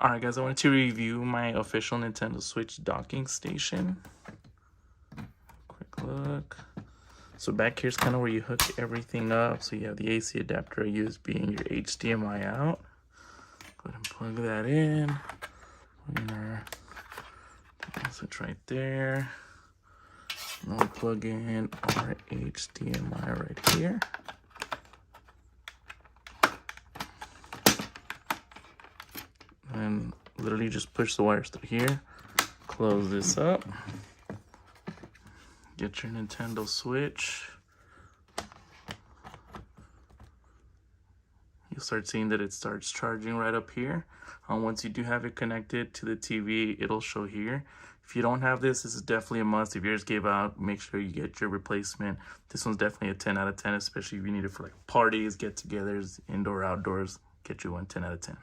Alright guys, I wanted to review my official Nintendo Switch docking station. Quick look. So back here's kind of where you hook everything up. So you have the AC adapter, USB, and your HDMI out. Go ahead and plug that in. Switch right there. And we'll plug in our HDMI right here. And literally just push the wires through here. Close this up. Get your Nintendo Switch. You'll start seeing that it starts charging right up here. Once you do have it connected to the TV, it'll show here. If you don't have this, this is definitely a must. If yours gave out, make sure you get your replacement. This one's definitely a 10 out of 10, especially if you need it for like parties, get-togethers, indoor, outdoors. Get you one 10 out of 10.